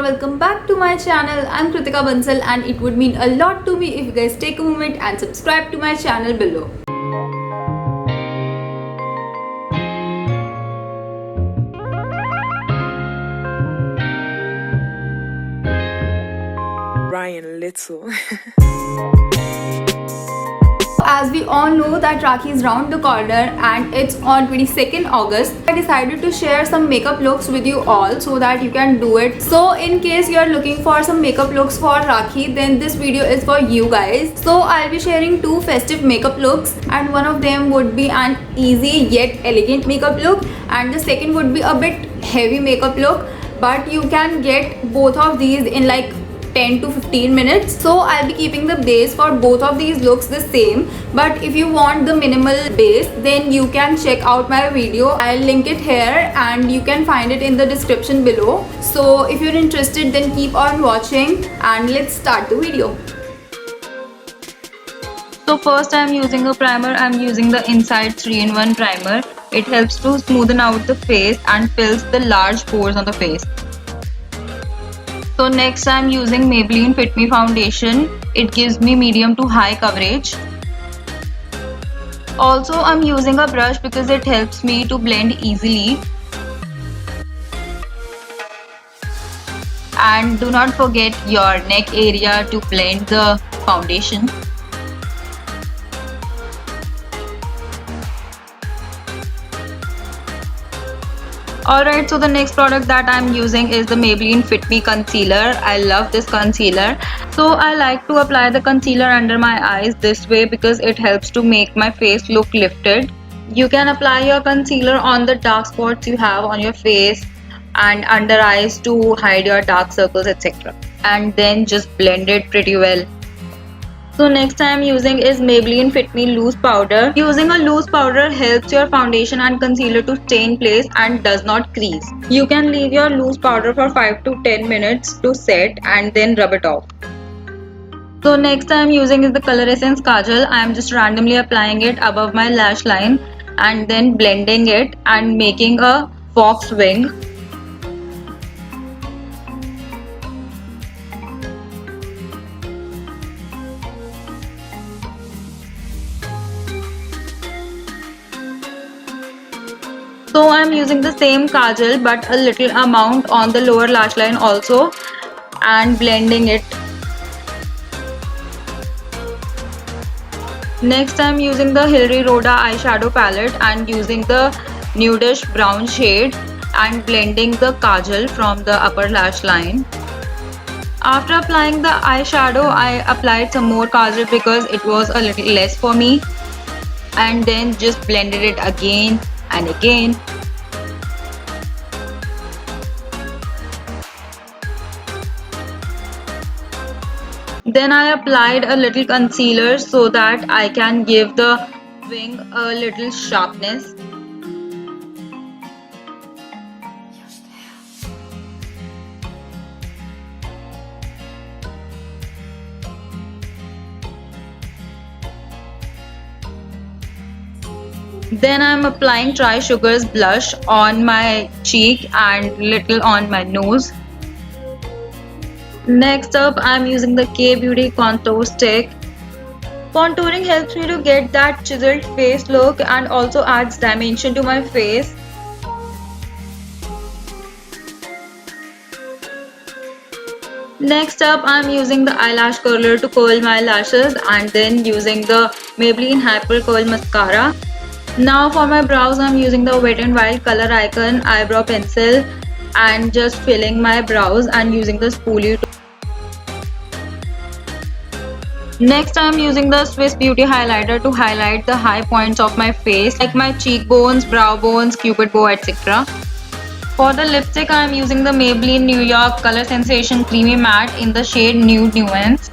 welcome back to my channel. I'm Kritika Bansal and it would mean a lot to me if you guys take a moment and subscribe to my channel below. Ryan Little. As we all know that Rakhi is round the corner and it's on 22nd August, I decided to share some makeup looks with you all so that you can do it. So in case you are looking for some makeup looks for Rakhi, then this video is for you guys. So I'll be sharing two festive makeup looks, and one of them would be an easy yet elegant makeup look, and the second would be a bit heavy makeup look, but you can get both of these in like 10 to 15 minutes. So I'll be keeping the base for both of these looks the same, but if you want the minimal base, then you can check out my video. I'll link it here and you can find it in the description below. So if you're interested, then keep on watching and let's start the video. So first I'm using a primer. I'm using the Inside 3-in-1 primer. It helps to smoothen out the face and fills the large pores on the face. So next I'm using Maybelline Fit Me foundation. It gives me medium to high coverage. Also I'm using a brush because it helps me to blend easily. And do not forget your neck area to blend the foundation. Alright, so the next product that I'm using is the Maybelline Fit Me concealer. I love this concealer. So I like to apply the concealer under my eyes this way because it helps to make my face look lifted. You can apply your concealer on the dark spots you have on your face and under eyes to hide your dark circles, etc. And then just blend it pretty well. So next I am using is Maybelline Fit Me loose powder. Using a loose powder helps your foundation and concealer to stay in place and does not crease. You can leave your loose powder for 5 to 10 minutes to set and then rub it off. So next I am using is the Color Essence Kajal. I am just randomly applying it above my lash line and then blending it and making a fox wing. So I am using the same kajal but a little amount on the lower lash line also and blending it. Next I am using the Hilary Rhoda eyeshadow palette and using the nudish brown shade and blending the kajal from the upper lash line. After applying the eyeshadow, I applied some more kajal because it was a little less for me, and then just blended it again and again. Then I applied a little concealer so that I can give the wing a little sharpness. Then I am applying Try Sugar's blush on my cheek and little on my nose. Next up I am using the K-Beauty contour stick. Contouring helps me to get that chiseled face look and also adds dimension to my face. Next up I am using the eyelash curler to curl my lashes and then using the Maybelline Hyper Curl Mascara. Now for my brows I am using the Wet n Wild Color Icon eyebrow pencil and just filling my brows and using the spoolie. Next I am using the Swiss Beauty highlighter to highlight the high points of my face like my cheekbones, brow bones, cupid bow, etc. For the lipstick I am using the Maybelline New York Color Sensation Creamy Matte in the shade Nude Nuance.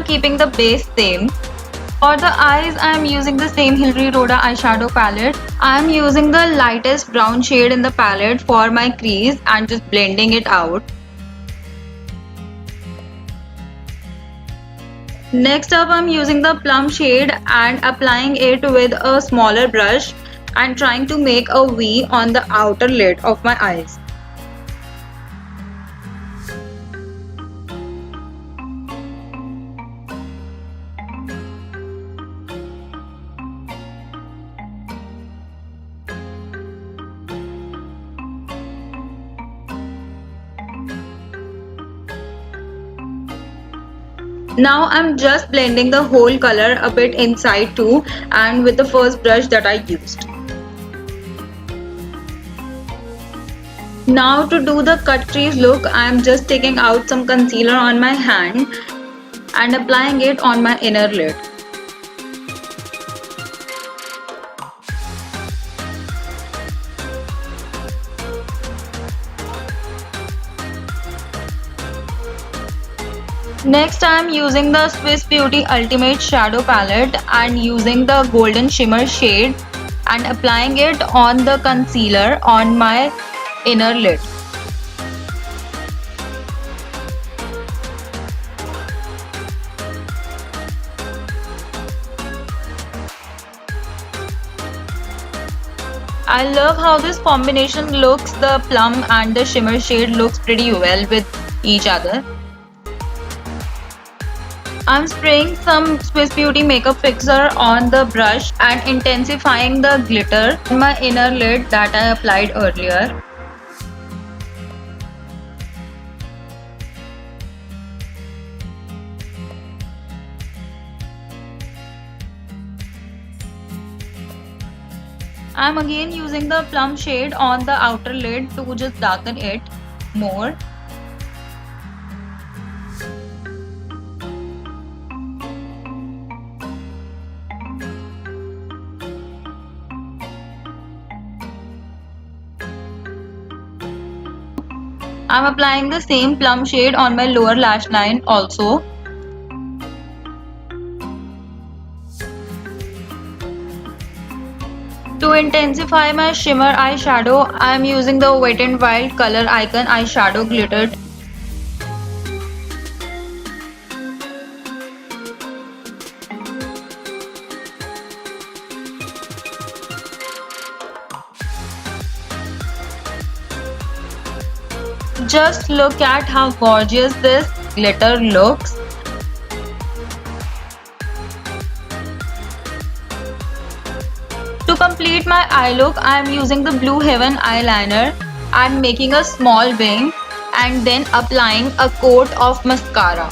keeping the base same. For the eyes, I am using the same Hilary Rhoda eyeshadow palette. I am using the lightest brown shade in the palette for my crease and just blending it out. Next up, I'm using the plum shade and applying it with a smaller brush and trying to make a V on the outer lid of my eyes. Now I'm just blending the whole color a bit inside too, and with the first brush that I used. Now to do the cut crease look, I am just taking out some concealer on my hand and applying it on my inner lid. Next, I am using the Swiss Beauty Ultimate Shadow Palette and using the Golden Shimmer shade and applying it on the concealer on my inner lid. I love how this combination looks. The plum and the shimmer shade looks pretty well with each other. I'm spraying some Swiss Beauty makeup fixer on the brush and intensifying the glitter in my inner lid that I applied earlier. I'm again using the plum shade on the outer lid to just darken it more. I'm applying the same plum shade on my lower lash line also. To intensify my shimmer eyeshadow, I am using the Wet n Wild Color Icon eyeshadow glitter. Just look at how gorgeous this glitter looks. To complete my eye look, I am using the Blue Heaven eyeliner and making a small wing and then applying a coat of mascara.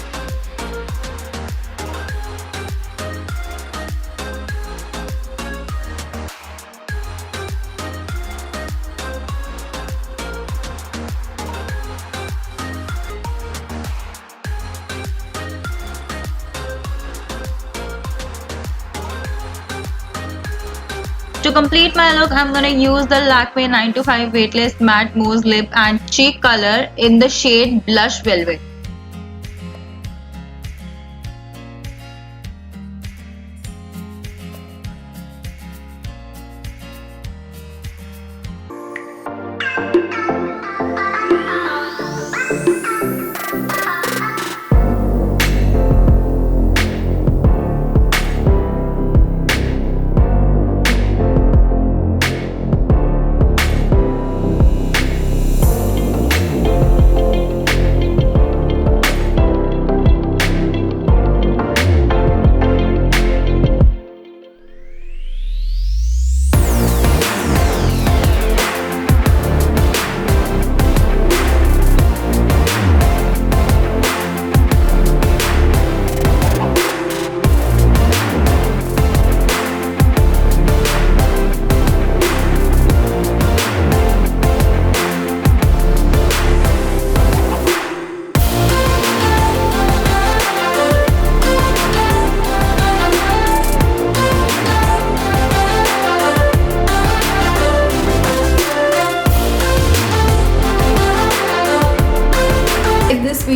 To complete my look, I'm gonna use the Lakme 925 Weightless Matte Mousse Lip and Cheek Color in the shade Blush Velvet.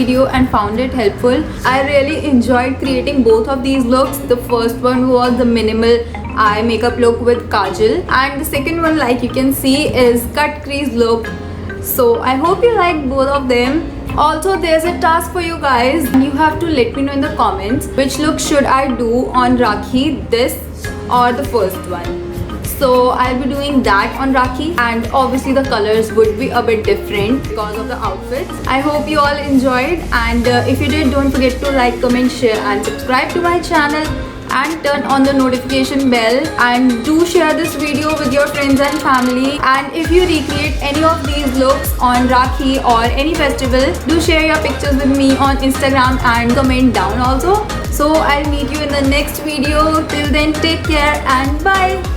video and found it helpful. I really enjoyed creating both of these looks. The first one was the minimal eye makeup look with kajal, and the second one, like you can see, is cut crease look. So I hope you like both of them. Also, there's a task for you guys. You have to let me know in the comments which look should I do on Rakhi, this or the first one. So I'll be doing that on Rakhi, and obviously the colors would be a bit different because of the outfits. I hope you all enjoyed, and if you did, don't forget to like, comment, share and subscribe to my channel and turn on the notification bell, and do share this video with your friends and family. And if you recreate any of these looks on Rakhi or any festival, do share your pictures with me on Instagram and comment down also. So I'll meet you in the next video. Till then, take care and bye.